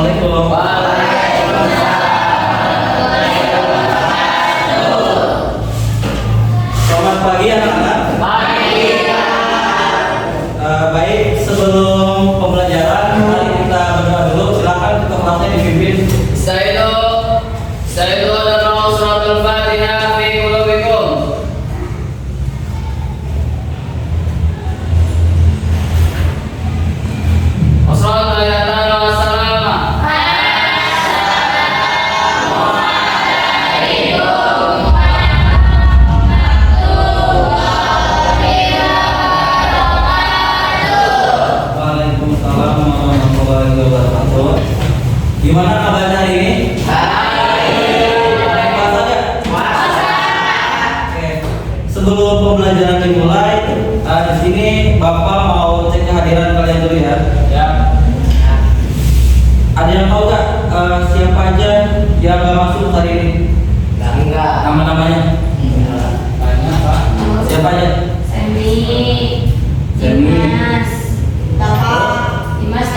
Assalamualaikum. Selamat pagi anak-anak. Baik, sebelum pembelajaran mari kita berdoa dulu. Silakan ketua kelasnya dipimpin. Saya dan suratul Fatihah fi qulubikum. Wassalatu wassalamu. Waalaikumsalam warahmatullahi wabarakatuh. Gimana kabarnya hari ini? Sebelum pembelajaran dimulai, di sini Bapak mau cek kehadiran kalian dulu ya. Ya. Ada yang tahu nggak siapa aja yang nggak masuk hari ini? Enggak. Nama-namanya? Banyak, Pak. Siapa aja? Semi, Semi. Dimas, Dapa, Dimas.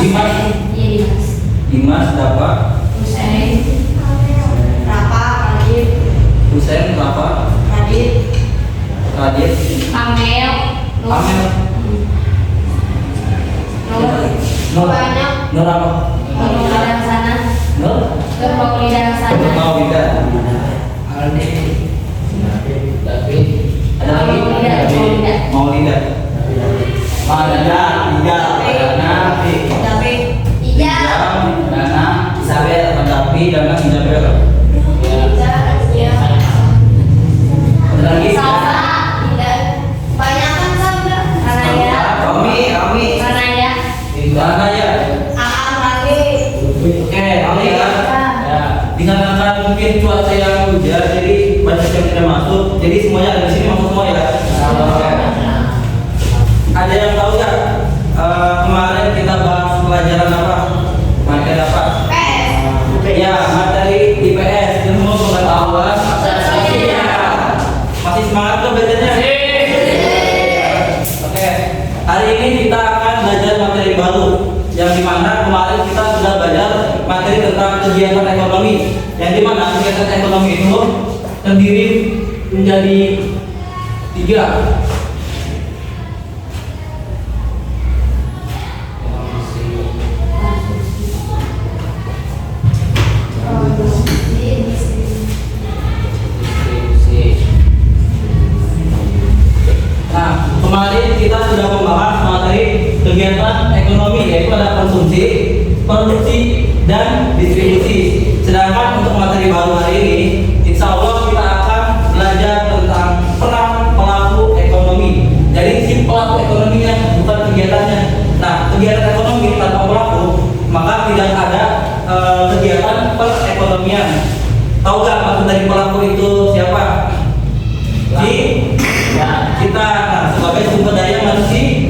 Iya Dimas, Dimas, Dapa, Husein, Rapa, Husein, Rafa, Radit, Amel, Amel, Nur, Nur apa? Maulida sana, Nur, Maulida sana, Nur Maulida, Aldi. David. ada lagi? Maulida, Maulida, Nafi, Iya, Dana, Isabel, Nafi, Dana, Isabel. Ada lagi? Salsa, banyak kan Salsa, Ranaya, Romi, Ranaya, Dana ya. Aam lagi, Oke, Romi ya. Ya, dikarenakan mungkin cuaca yang hujan, jadi banyak yang tidak masuk. Jadi semuanya ada di sini masuk semua ya. Ada yang tahu nggak kemarin kita bahas pelajaran apa? Materi apa? Ya, materi IPS, ilmu pengetahuan. Masih semangat tuh belajarnya? Oke, hari ini kita akan belajar materi baru yang dimana kemarin kita sudah belajar materi tentang kegiatan ekonomi, yang dimana kegiatan ekonomi itu terdiri menjadi 3. Nah, kemarin kita sudah membahas materi kegiatan ekonomi, yaitu ada konsumsi, produksi, dan distribusi. Sedangkan untuk materi baru hari ini, insya Allah kita akan belajar tentang peran pelaku ekonomi. Jadi si pelaku ekonominya, bukan kegiatannya. Nah, kegiatan ekonomi tanpa pelaku, maka tidak ada kegiatan perekonomian. Tahu nggak maksud dari pelaku itu siapa? Kita sebagai sumber daya manusia.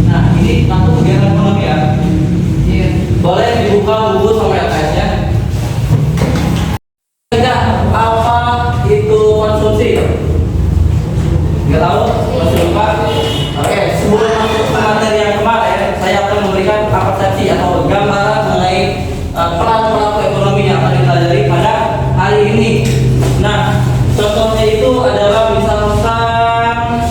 Nah, ini langsung kegiatan ekonomi ya. Boleh dibuka buku sama LKS-nya. Apa itu konsumsi? Nggak tahu? Masih lupa? Oke, sebelum masuk ke materi yang kemarin, saya akan memberikan persepsi atau gambaran mengenai peran pelaku ekonomi yang akan dipelajari pada hari ini. Nah, contohnya itu adalah misalkan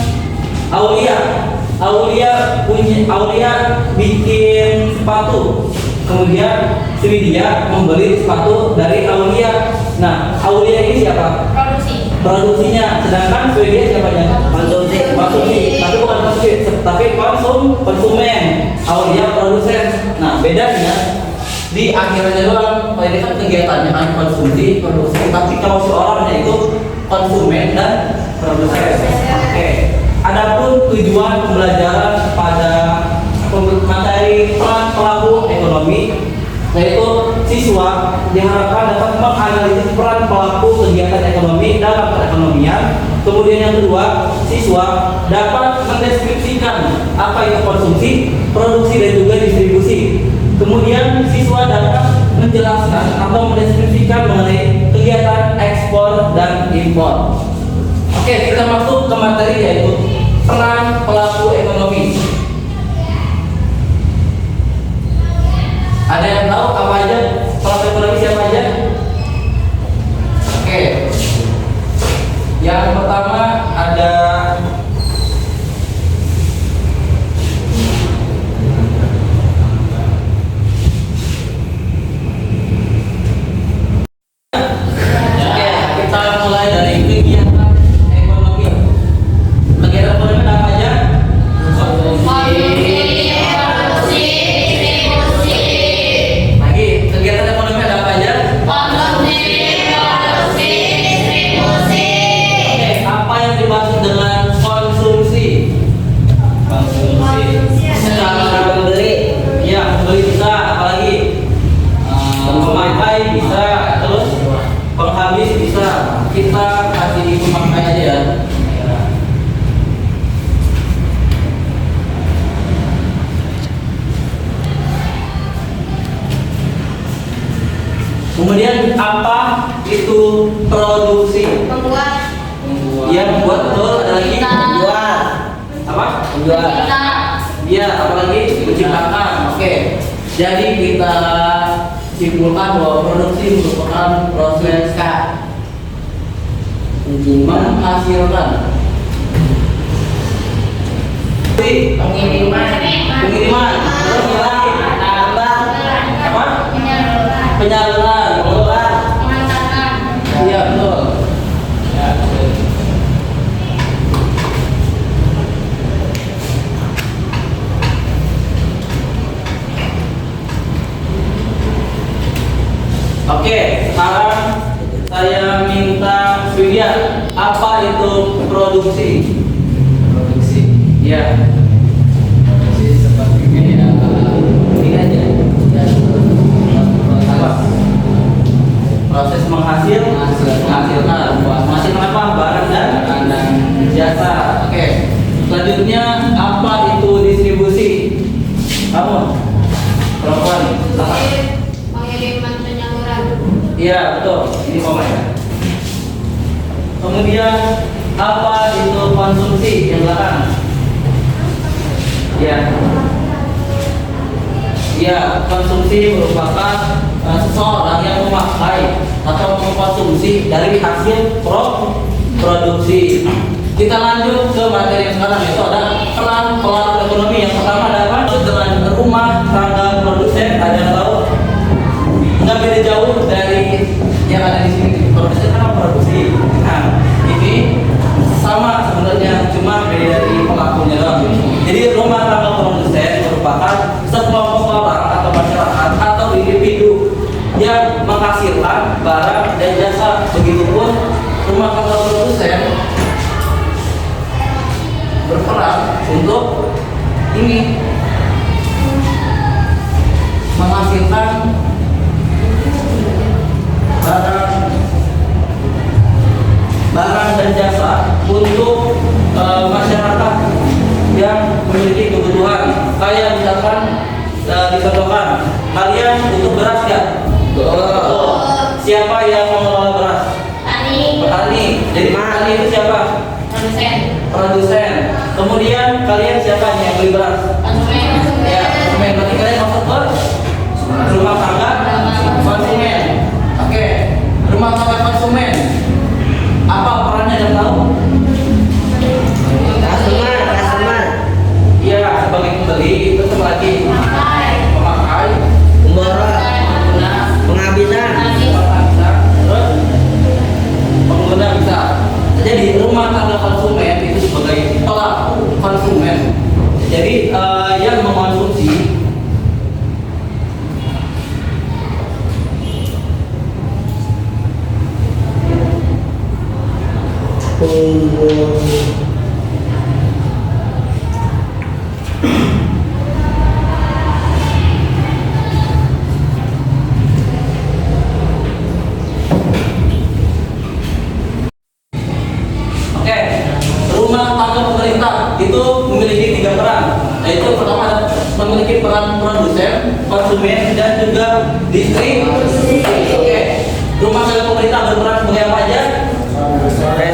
Aulia bikin sepatu, kemudian Sridia membeli sepatu dari Aulia. Nah, Aulia ini siapa? Produksinya, sedangkan Swedia siapanya? Konsumsi, tapi bukan konsumsi, tapi konsumen. Aulia produsen. Nah, bedanya di akhirnya doang. Kalau ini kan kegiatannya kan konsumsi, produksi, tapi kalau si orangnya itu konsumen dan produsen. Oke. Adapun tujuan pembelajaran pada materi peran pelaku ekonomi, yaitu siswa diharapkan dapat menganalisis peran pelaku kegiatan ekonomi dalam perekonomian. Kemudian yang kedua, siswa dapat mendeskripsikan apa itu konsumsi, produksi, dan juga distribusi. Kemudian menjelaskan atau mendeskripsikan mengenai kegiatan ekspor dan impor. Oke, kita masuk ke materi yaitu peran pelaku ekonomi. Ada yang tahu apa aja pelaku ekonomi siapa aja? Oke. Yang pertama ada Oke, kita mulai dari kegiatan ekonomi. Kegiatan ekonomi apa aja? Lagi, kegiatan ekonomi ada apa aja? Oke, apa yang dimaksud dengan konsumsi? Secara membeli. Ya, membeli bisa, apalagi memakai bisa, terus penghabis bisa. Kita kasih pemakai aja ya. Kemudian apa itu produksi? Membuat. Ya, membuat, betul. Ada lagi? Menjual. Apa? Menjual. Iya, apalagi menciptakan. Oke. Jadi kita simpulkan bahwa produksi merupakan proses menghasilkan. Pengiriman. Pengiriman. Terus apa lagi? Apa? Penyaluran. Mengantarkan. Iya, betul. Ya, betul. Oke, sekarang saya minta Widya, apa itu produksi? Produksi. Ya, Produksi seperti ini ya. ini aja. Ya. Apa? Proses menghasilkan. Menghasilkan apa? Barang dan jasa. Oke. Selanjutnya apa itu distribusi? Kamu perempuan. Apa? Pengiriman penyaluran. Iya, betul. Ini pemain. Kemudian apa itu konsumsi yang belakang? Ya. Ya, konsumsi merupakan seseorang yang memakai atau mengkonsumsi dari hasil produksi. Kita lanjut ke materi yang sekarang, yaitu ada peran pelaku ekonomi. Yang pertama adalah dengan rumah tangga produsen. Ada yang tahu? Nggak beda jauh dari yang ada di sini. Produsen kan produksi. Nah, ini sama sebenarnya, cuma beda dari pelakunya doang. Jadi rumah tangga produsen merupakan sekelompok orang atau masyarakat atau individu yang menghasilkan barang dan jasa. Begitupun rumah tangga produsen berperan untuk ini menghasilkan barang dan jasa untuk masyarakat yang memiliki kebutuhan. Kayak misalkan dicontohkan, kalian butuh beras ya? Betul. Siapa yang mengelola beras? Petani. Jadi petani itu siapa? Produsen. Kemudian kalian siapa yang beli beras? Ya, konsumen. Berarti kalian masuk ke rumah tangga konsumen. Oke, rumah tangga konsumen. Apa perannya yang tahu? Customer. Iya, sebagai pembeli itu sama lagi memakai, Pemborong. pengguna, Penghabisan. pengguna, terus pengguna bisa. Jadi rumah tangga konsumen itu sebagai pelaku konsumen. Jadi yang mengkonsumsi Oke, rumah tangga pemerintah itu memiliki 3 peran. Yaitu pertama memiliki peran produsen, konsumen, dan juga distribusi. Oke. Rumah tangga pemerintah berperan sebagai apa aja? Oke,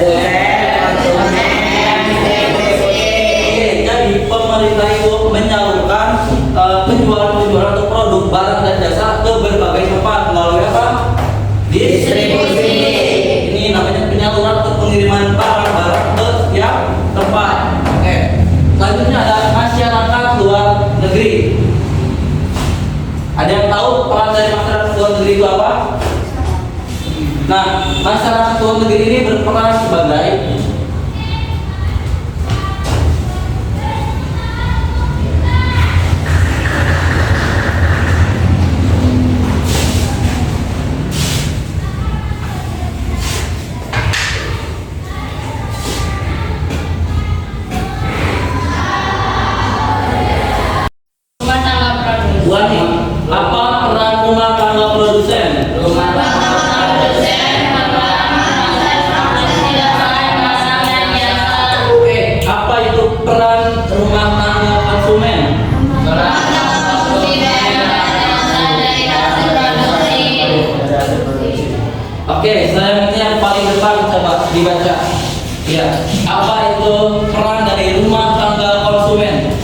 jadi pemerintah itu menyalurkan penjualan untuk produk, barang dan jasa ke berbagai tempat melalui apa? Distribusi. Ini namanya penyaluran atau pengiriman barang-barang ke setiap tempat. Oke. Selanjutnya ada masyarakat luar negeri. Ada yang tahu peran dari masyarakat luar negeri itu apa? Nah, masyarakat luar negeri ini berperan sebagai apa peran rumah tangga produsen? Oke, apa itu peran rumah tangga konsumen? Oke, selanjutnya yang paling depan coba dibaca. Ya, apa itu peran dari rumah tangga konsumen?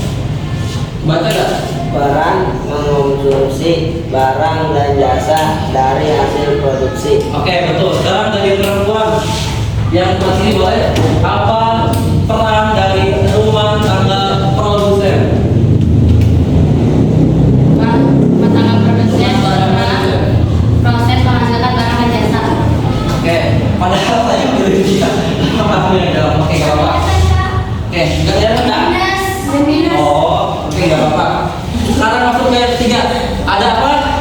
Baca gak? Peran mengonsumsi barang dan jasa dari hasil produksi. Oke, betul. Sekarang dari perempuan yang kelas ini boleh. Apa peran dari rumah tangga produsen? Proses menghasilkan barang dan jasa. Oke, padahal saya beli dia. Apa yang dalam? Oke, gak apa-apa. Oke, nggak ada enggak? Oh, oke, nggak apa-apa. Sekarang masuk ke yang ketiga. Ada apa?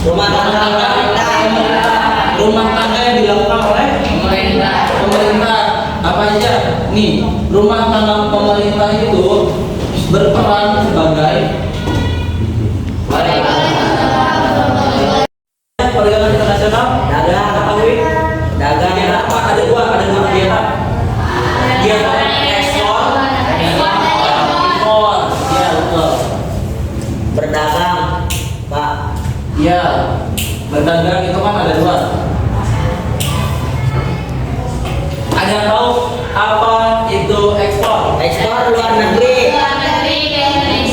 Rumah tangga pemerintah. Rumah tangga yang dilakukan oleh pemerintah. Apa aja? Nih, rumah tangga pemerintah itu berperan sebagai perdagangan internasional. Dagang. Ketahui? Dagang. Kegiatan apa? Ada dua kegiatan. Kegiatan ekspor, impor. Ya, betul. Berdagang, Pak. Iya, berdagang itu kan ada dua. Ada yang tahu apa itu ekspor? Ekspor luar negeri.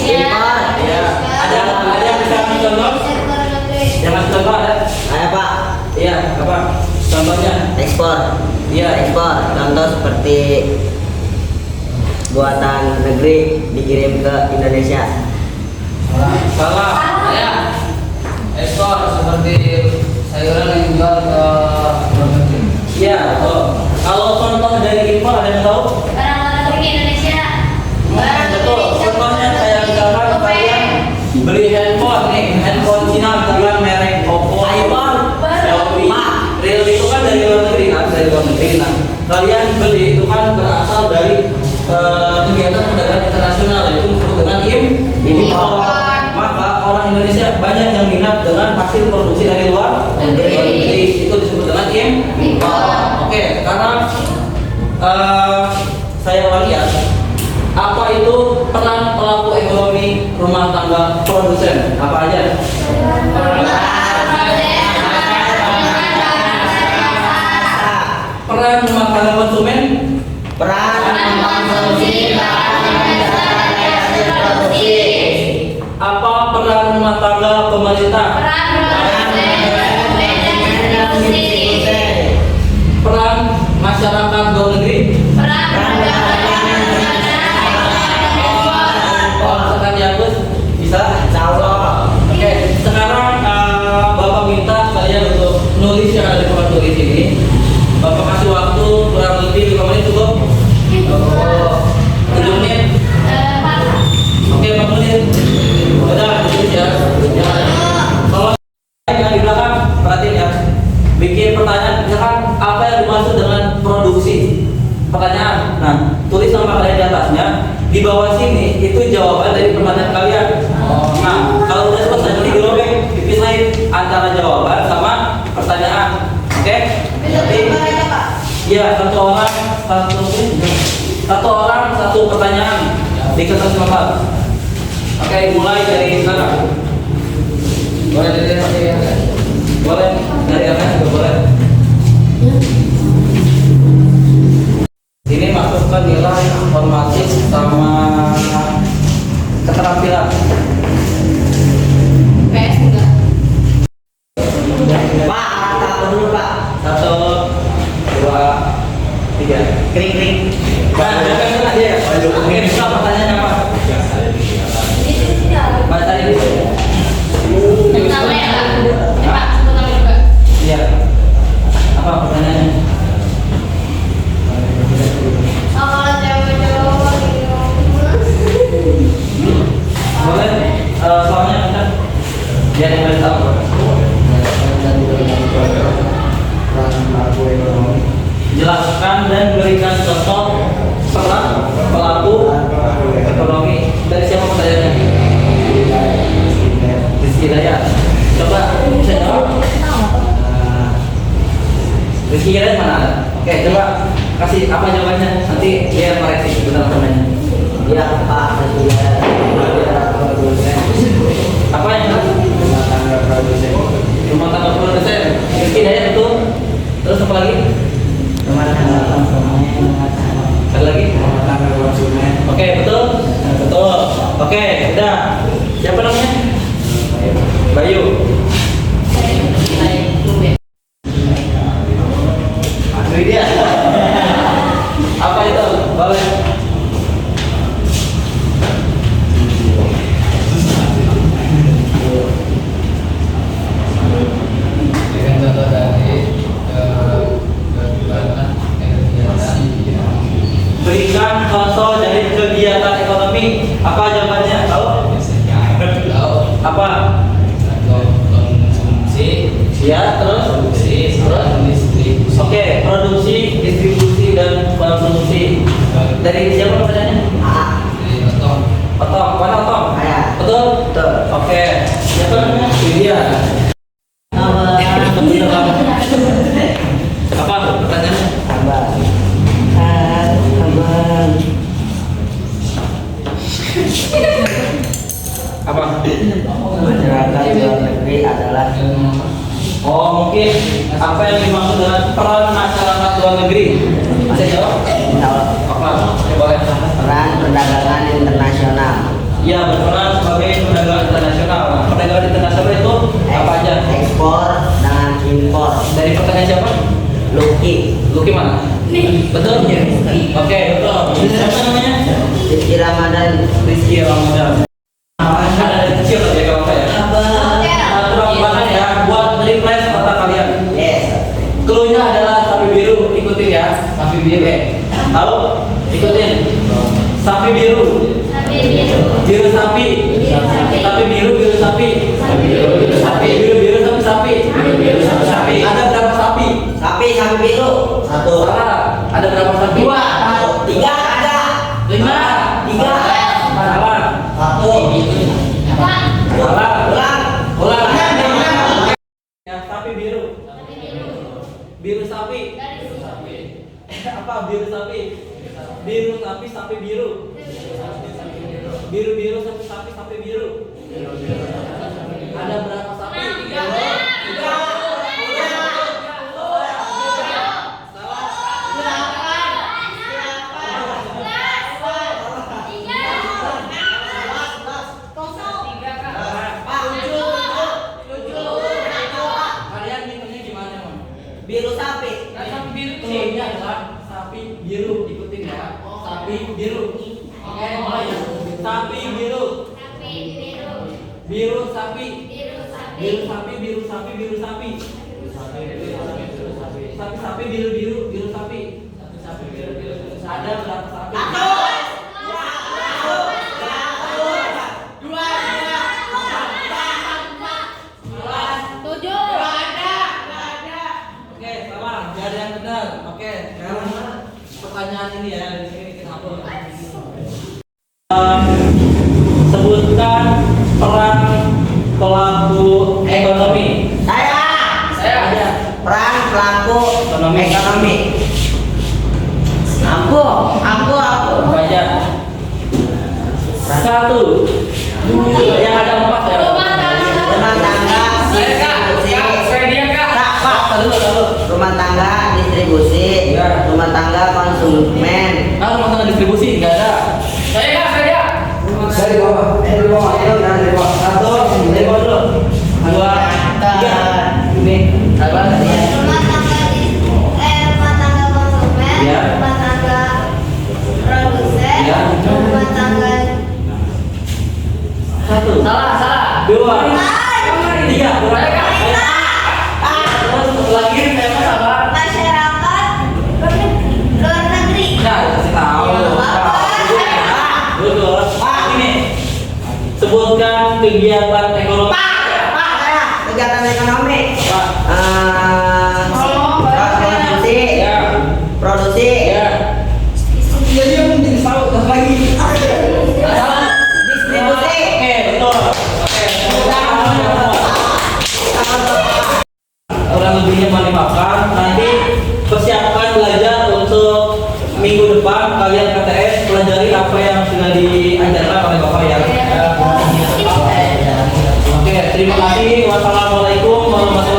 Impor. Iya. Ada yang bisa kasih contoh? Yang kasih contoh ada? Ayo Pak. Iya, apa? Contohnya? Ekspor. Iya. Ekspor. Contoh seperti buatan negeri dikirim ke Indonesia. Salah. Ya. Ekspor seperti sayuran yang dijual ke luar negeri. Iya, betul. Kalau contoh dari impor ada yang tahu? Betul. Contohnya kayak misalkan kalian beli handphone nih, handphone Cina misalkan merek Oppo, iPhone, Xiaomi, Realme itu kan dari luar negeri kan, dari luar negeri. Nah, kalian beli itu kan berasal dari kegiatan perdagangan internasional, yaitu disebut dengan impor. Maka orang Indonesia banyak yang minat dengan hasil produksi dari luar negeri, itu disebut dengan impor. Oke, sekarang saya ulangi ya. Apa itu peran pelaku ekonomi rumah tangga produsen? Apa aja? Peran rumah tangga konsumen? Peran mengonsumsi barang dan jasa dari hasil produksi. Apa peran rumah tangga pemerintah? Peran masyarakat luar negeri? Sekarang ya Gus, bisa? Insya Allah. Oke, sekarang Bapak minta kalian untuk nulis yang ada di papan tulis ini. Bapak kasih waktu kurang lebih 5 menit cukup? 7 menit? Oke, 4 menit. Udah, tulis ya. Kalau yang di belakang, perhatiin ya. Bikin pertanyaan, misalkan apa yang dimaksud dengan produksi? Pertanyaan. Nah, tulis nama kalian di atasnya. Di bawah sini itu jawaban dari pertanyaan kalian. Nah, kalau udah selesai nanti dirobek, dipisahin antara jawaban sama pertanyaan. Oke? Jadi, ya satu orang satu pertanyaan di kertas 4. Oke, mulai dari sekarang. Boleh dilihat ya. Boleh dari apa juga boleh. Ini masukkan nilai informatif sama keterampilan. PS enggak. Pak, angkat dulu Pak. 1, 2, 3. Kering kering. Nah, jangan aja ya. Oke, bisa pertanyaannya apa? Baca ini. Nama ya Pak. Pak, sebut nama juga. Iya. Apa pertanyaannya? Boleh. Soalnya kita biar yang tahu. Jelaskan dan berikan contoh peran pelaku ekonomi. Dari siapa pertanyaannya? Rizky Hidayat. Coba bisa jawab. Rizky Hidayat mana ada? Oke, coba kasih apa jawabannya? Nanti biar koreksi benar namanya. Ya Pak, sudah. Apa yang rumah tangga produsen? Rizky Hidayat itu. Terus apa lagi? Rumah tangga konsumen. Ada lagi? Rumah tangga konsumen. Oke, betul? Betul. Oke, udah. Siapa namanya? Bayu. Ini dia. Apa itu? Boleh. Dengan contoh dari kegiatan Berikan contoh dari kegiatan ekonomi. Apa jawabannya? Tahu? Apa? konsumsi, Ya, terus? produksi, sama distribusi. Oke, produksi, distribusi, dan konsumsi. Dari siapa pertanyaannya? Jadi potong. Otong, mana Otong? Saya. Betul? Betul. Oke. Siapa namanya? Widya. Bener banget. Apa pertanyaannya? Abang. Abang. Apa? Masyarakat luar negeri adalah Oh, mungkin apa yang dimaksud dengan peran masyarakat luar negeri? Bisa jawab? Apa? Boleh. peran perdagangan internasional. Ya, berperan sebagai perdagangan internasional. Nah, perdagangan internasional itu apa aja? Ekspor dan impor. Dari pertanyaan siapa? Luki. Luki mana? Betul? Oke, betul. Siapa namanya? Rizky Ramadan. Rizky Ramadan. Ada dari kecil ya kalau saya. Kurang banget ya buat refresh otak kalian. Yes. Cluenya adalah sapi biru, ikutin ya. Sapi biru. Tahu? Ikutin. Sapi biru. Biru sapi. Sapi biru, biru sapi. Biru sapi, biru biru sapi sapi. Biru sapi sapi. Ada berapa sapi? Sapi biru. Satu. Salah. Ada berapa sapi? Dua. Tiga ada. 5. Tiga. Salah. Satu. Salah. Ulang. Ulang. Ya, sapi biru. Biru sapi. Apa biru sapi? Biru sapi, sapi biru. Biru biru sapi sapi sapi biru. Ada berapa sapi? Tiga. Kalian hitungnya gimana, Mam? Biru sapi. Nah, sapi biru ini adalah sapi biru, ikutin ya. Sapi biru. Oke, mulai ya. Sapi biru. Biru sapi. Biru sapi, biru sapi, biru sapi. Sapi sapi biru biru, biru sapi. Sapi biru biru. Ada berapa sapi? Oke, salah. Gak ada yang benar. Oke, sekarang pertanyaan ini ya dari sini kita hapus. Sebutkan peran pelaku ekonomi. Saya Ada. peran pelaku Ekonomi. ekonomi. Aku. Apa aja? 1, 2, Rumah tangga distribusi. Ya. Rumah tangga konsumen. Rumah tangga distribusi nggak ada. Saya. Dari bawah. Dari bawah. Dari bawah. Satu. Dari bawah dulu. Dua. Tiga. Ini. Apa tadi? Rumah tangga konsumen, Ya. rumah tangga produsen, Ya. rumah tangga Satu. Salah. Dua. Tiga. Terus lagi tema apa? masyarakat luar negeri. Ya, kasih tahu. Betul. Ini sebutkan kegiatan ekonomi. Saya kegiatan ekonomi. Pak. Konsumsi. Ya. Produksi. Ya. Iya dia mungkin tahu lagi. Distribusi. Oke, betul. Oke. Kurang lebihnya dimaafkan. Nanti persiapkan belajar untuk minggu depan kalian KTS pelajari apa yang sudah diajarkan oleh Bapak ya. Oke, terima kasih. Wassalamualaikum warahmatullahi wabarakatuh.